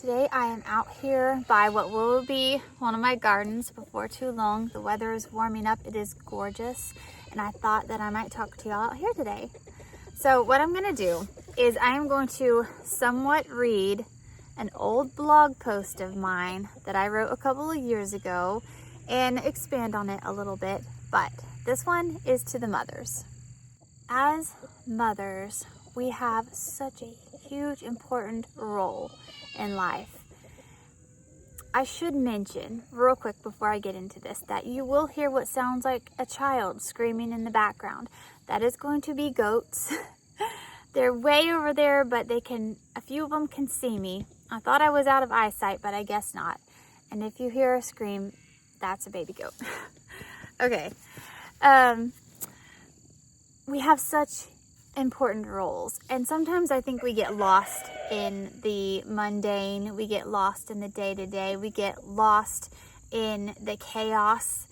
Today I am out here by what will be one of my gardens before too long. The weather is warming up. It is gorgeous, and I thought that I might talk to y'all out here today. So what I'm gonna do is I am going to somewhat read an old blog post of mine that I wrote a couple of years ago and expand on it a little bit, but this one is to the mothers. As mothers, we have such a huge, important role in life. I should mention real quick before I get into this that you will hear what sounds like a child screaming in the background. That is going to be goats. They're way over there, but a few of them can see me. I thought I was out of eyesight, but I guess not. And if you hear a scream, that's a baby goat. Okay. We have such important roles, and sometimes I think we get lost in the mundane, we get lost in the day-to-day, we get lost in the chaos,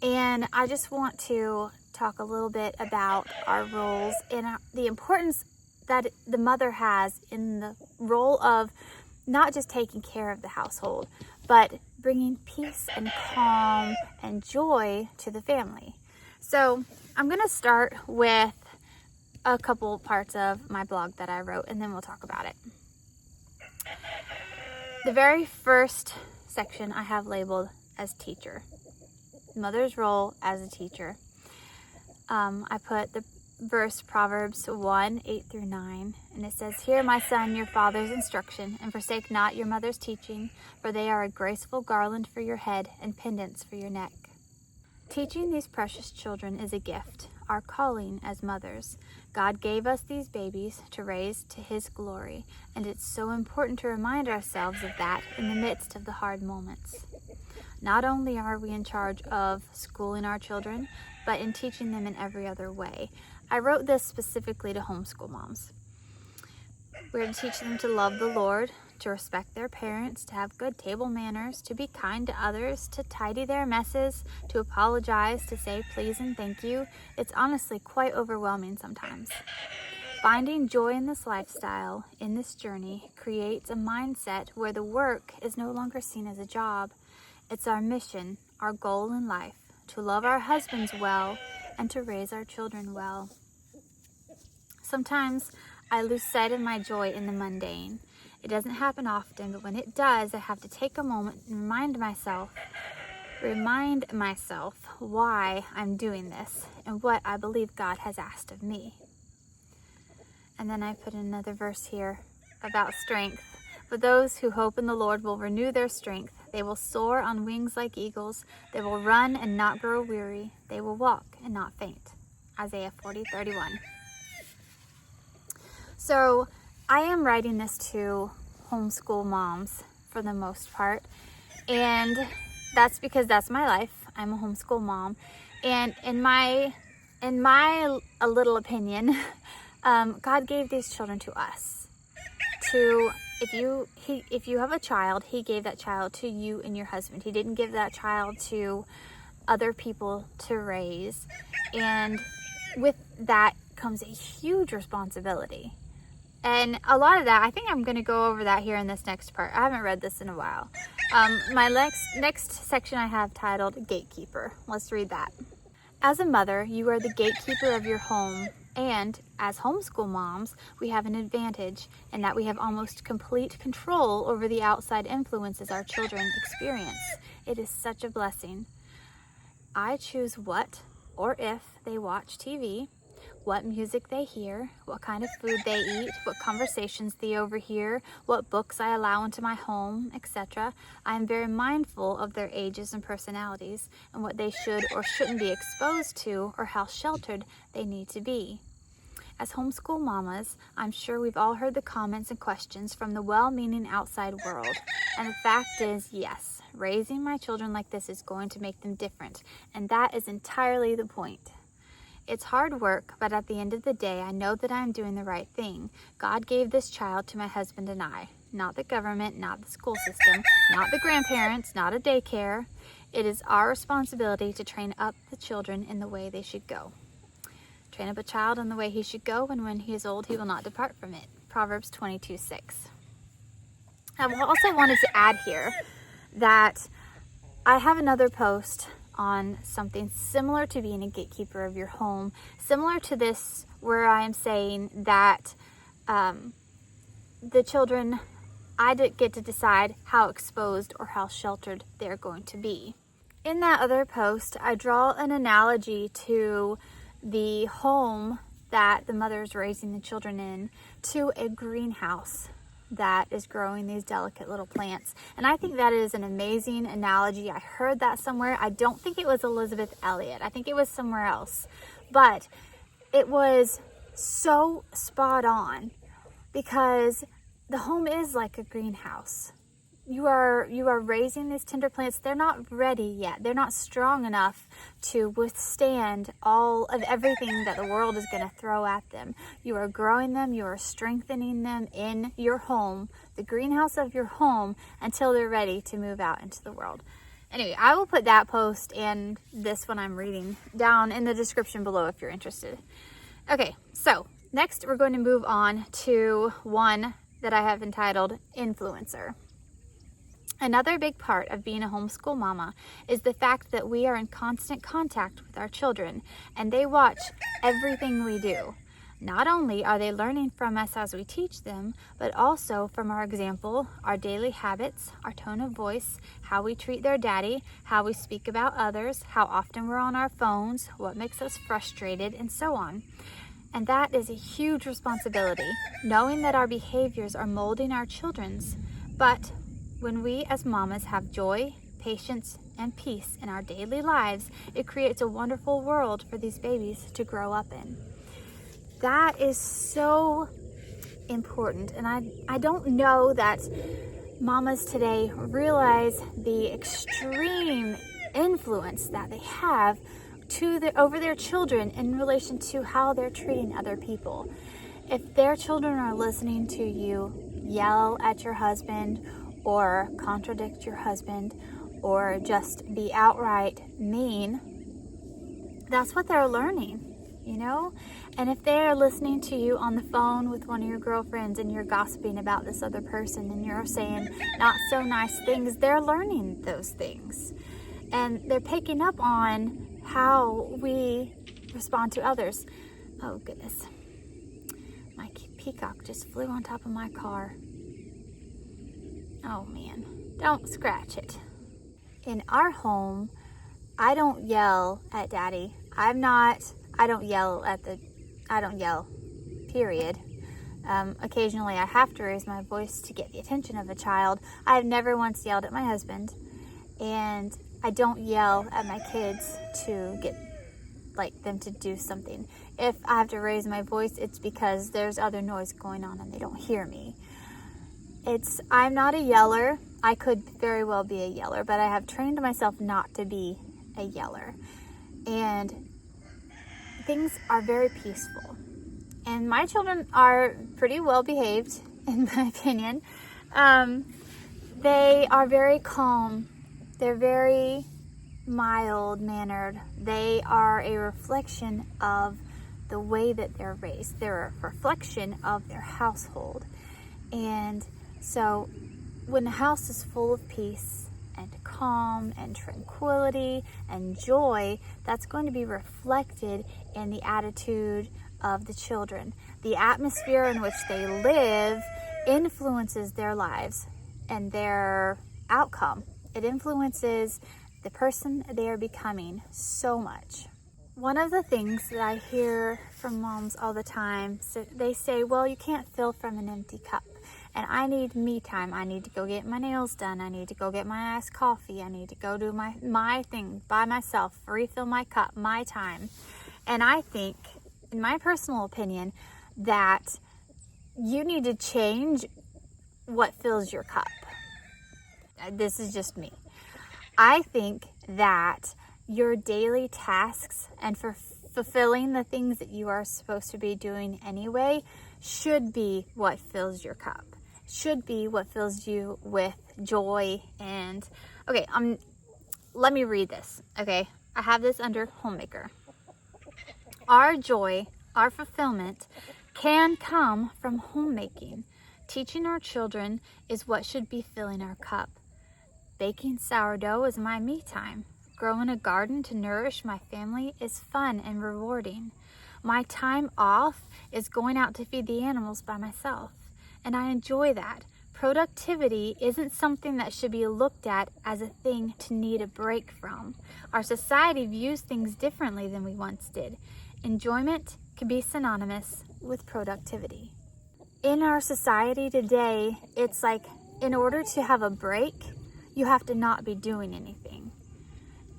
and I just want to talk a little bit about our roles and the importance that the mother has in the role of not just taking care of the household, but bringing peace and calm and joy to the family. So I'm going to start with a couple parts of my blog that I wrote, and then we'll talk about it. The very first section I have labeled as teacher. Mother's role as a teacher. I put the verse Proverbs 1:8-9, and it says, "Hear, my son, your father's instruction, and forsake not your mother's teaching, for they are a graceful garland for your head and pendants for your neck." Teaching these precious children is a gift, our calling as mothers. God gave us these babies to raise to His glory, and it's so important to remind ourselves of that in the midst of the hard moments. Not only are we in charge of schooling our children, but in teaching them in every other way. I wrote this specifically to homeschool moms. We're to teach them to love the Lord, to respect their parents, to have good table manners, to be kind to others, to tidy their messes, to apologize, to say please and thank you. It's honestly quite overwhelming sometimes. Finding joy in this lifestyle, in this journey, creates a mindset where the work is no longer seen as a job. It's our mission, our goal in life, to love our husbands well and to raise our children well. Sometimes I lose sight of my joy in the mundane. It doesn't happen often, but when it does, I have to take a moment and remind myself why I'm doing this and what I believe God has asked of me. And then I put another verse here about strength. "But those who hope in the Lord will renew their strength. They will soar on wings like eagles. They will run and not grow weary. They will walk and not faint." Isaiah 40:31. So I am writing this to homeschool moms for the most part, and that's because that's my life. I'm a homeschool mom, and in my a little opinion, God gave these children to us. If you have a child, He gave that child to you and your husband. He didn't give that child to other people to raise, and with that comes a huge responsibility. And a lot of that, I think I'm going to go over that here in this next part. I haven't read this in a while. My next section I have titled Gatekeeper. Let's read that. As a mother, you are the gatekeeper of your home. And as homeschool moms, we have an advantage in that we have almost complete control over the outside influences our children experience. It is such a blessing. I choose what or if they watch TV, what music they hear, what kind of food they eat, what conversations they overhear, what books I allow into my home, etc. I am very mindful of their ages and personalities and what they should or shouldn't be exposed to or how sheltered they need to be. As homeschool mamas, I'm sure we've all heard the comments and questions from the well-meaning outside world. And the fact is, yes, raising my children like this is going to make them different, and that is entirely the point. It's hard work, but at the end of the day, I know that I'm doing the right thing. God gave this child to my husband and I, not the government, not the school system, not the grandparents, not a daycare. It is our responsibility to train up the children in the way they should go. Train up a child in the way he should go, and when he is old, he will not depart from it. Proverbs 22:6. I also wanted to add here that I have another post on something similar to being a gatekeeper of your home, similar to this, where I am saying that the children, I get to decide how exposed or how sheltered they're going to be. In that other post, I draw an analogy to the home that the mother is raising the children in to a greenhouse that is growing these delicate little plants. And I think that is an amazing analogy. I heard that somewhere. I don't think it was Elizabeth Elliot. I think it was somewhere else. But it was so spot on, because the home is like a greenhouse. You are raising these tender plants. They're not ready yet. They're not strong enough to withstand all of everything that the world is going to throw at them. You are growing them. You are strengthening them in your home, the greenhouse of your home, until they're ready to move out into the world. Anyway, I will put that post and this one I'm reading down in the description below if you're interested. Okay, so next we're going to move on to one that I have entitled Influencer. Another big part of being a homeschool mama is the fact that we are in constant contact with our children, and they watch everything we do. Not only are they learning from us as we teach them, but also from our example, our daily habits, our tone of voice, how we treat their daddy, how we speak about others, how often we're on our phones, what makes us frustrated, and so on. And that is a huge responsibility, knowing that our behaviors are molding our children's. But when we as mamas have joy, patience, and peace in our daily lives, it creates a wonderful world for these babies to grow up in. That is so important. And I don't know that mamas today realize the extreme influence that they have over their children in relation to how they're treating other people. If their children are listening to you yell at your husband, or contradict your husband, or just be outright mean, that's what they're learning, you know? And if they're listening to you on the phone with one of your girlfriends and you're gossiping about this other person and you're saying not so nice things, they're learning those things. And they're picking up on how we respond to others. Oh goodness. My peacock just flew on top of my car. Oh man, don't scratch it. In our home, I don't yell at daddy. I don't yell, period. Occasionally I have to raise my voice to get the attention of a child. I have never once yelled at my husband, and I don't yell at my kids to get them to do something. If I have to raise my voice, it's because there's other noise going on and they don't hear me. I'm not a yeller. I could very well be a yeller, but I have trained myself not to be a yeller. And things are very peaceful. And my children are pretty well behaved, in my opinion. They are very calm. They're very mild-mannered. They are a reflection of the way that they're raised. They're a reflection of their household. And so when the house is full of peace and calm and tranquility and joy, that's going to be reflected in the attitude of the children. The atmosphere in which they live influences their lives and their outcome. It influences the person they are becoming so much. One of the things that I hear from moms all the time, so they say, well, you can't fill from an empty cup. And I need me time. I need to go get my nails done. I need to go get my iced coffee. I need to go do my thing by myself, refill my cup, my time. And I think, in my personal opinion, that you need to change what fills your cup. This is just me. I think that your daily tasks and for fulfilling the things that you are supposed to be doing anyway should be what fills your cup. Should be what fills you with joy. And okay, let me read this. Okay, I have this under Homemaker. Our joy, our fulfillment can come from homemaking, Teaching our children is what should be filling our cup. Baking sourdough is my me time. Growing a garden to nourish my family is fun and rewarding. My time off is going out to feed the animals by myself, and I enjoy that. Productivity isn't something that should be looked at as a thing to need a break from. Our society views things differently than we once did. Enjoyment can be synonymous with productivity. In our society today, it's like in order to have a break, you have to not be doing anything,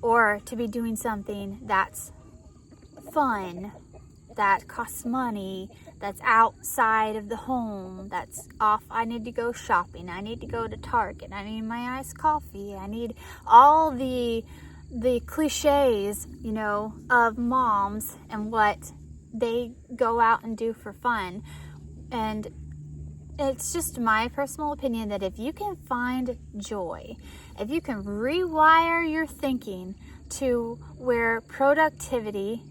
or to be doing something that's fun, that costs money, that's outside of the home, that's off. I need to go shopping, I need to go to Target, I need my iced coffee, I need all the cliches, of moms and what they go out and do for fun. And it's just my personal opinion that if you can find joy, if you can rewire your thinking to where productivity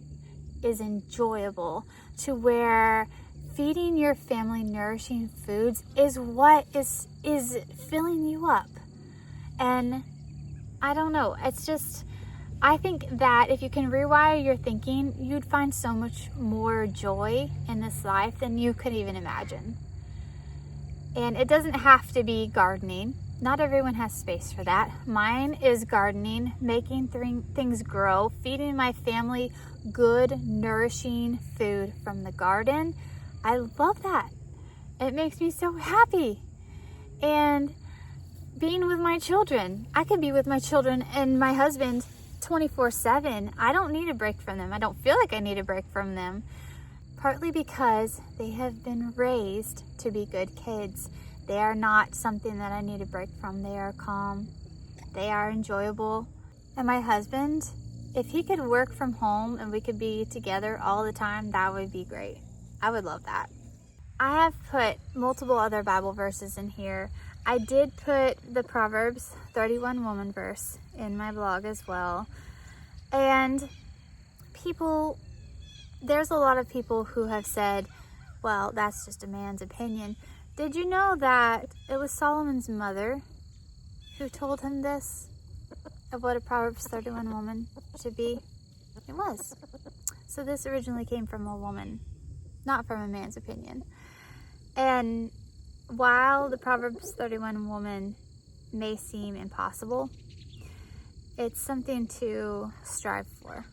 is enjoyable, to where feeding your family nourishing foods is what is filling you up. And I don't know, it's just, I think that if you can rewire your thinking, you'd find so much more joy in this life than you could even imagine. And it doesn't have to be gardening. Not everyone has space for that. Mine is gardening, making things grow, feeding my family good, nourishing food from the garden. I love that. It makes me so happy. And being with my children. I could be with my children and my husband 24/7. I don't need a break from them. I don't feel like I need a break from them. Partly because they have been raised to be good kids. They are not something that I need a break from. They are calm. They are enjoyable. And my husband, if he could work from home and we could be together all the time, that would be great. I would love that. I have put multiple other Bible verses in here. I did put the Proverbs 31 woman verse in my blog as well. And there's a lot of people who have said, well, that's just a man's opinion. Did you know that it was Solomon's mother who told him this, of what a Proverbs 31 woman should be? It was. So this originally came from a woman, not from a man's opinion. And while the Proverbs 31 woman may seem impossible, it's something to strive for.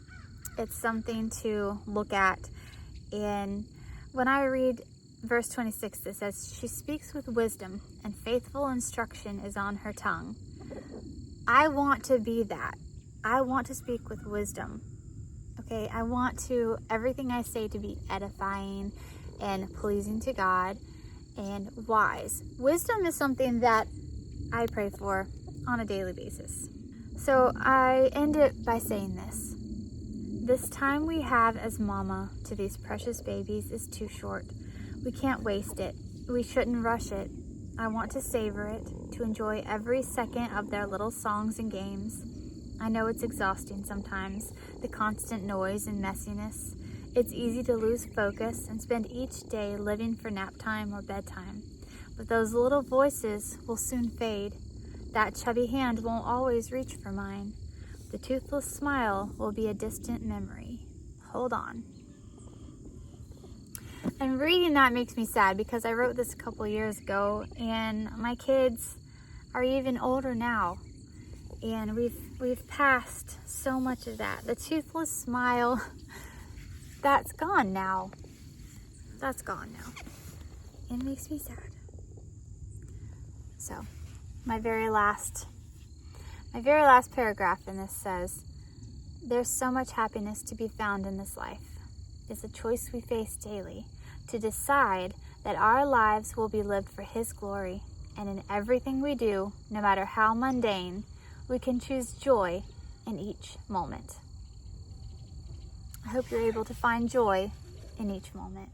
It's something to look at. And when I read verse 26, it says, she speaks with wisdom and faithful instruction is on her tongue. I want to be that. I want to speak with wisdom. Okay, I want everything I say to be edifying and pleasing to God and wise. Wisdom is something that I pray for on a daily basis. So I end it by saying this. This time we have as mama to these precious babies is too short. We can't waste it. We shouldn't rush it. I want to savor it, to enjoy every second of their little songs and games. I know it's exhausting sometimes, the constant noise and messiness. It's easy to lose focus and spend each day living for nap time or bedtime. But those little voices will soon fade. That chubby hand won't always reach for mine. The toothless smile will be a distant memory. Hold on. And reading that makes me sad because I wrote this a couple years ago and my kids are even older now. And we've passed so much of that. The toothless smile, that's gone now. That's gone now. It makes me sad. So, my very last paragraph in this says, there's so much happiness to be found in this life. It's a choice we face daily to decide that our lives will be lived for His glory. And in everything we do, no matter how mundane, we can choose joy in each moment. I hope you're able to find joy in each moment.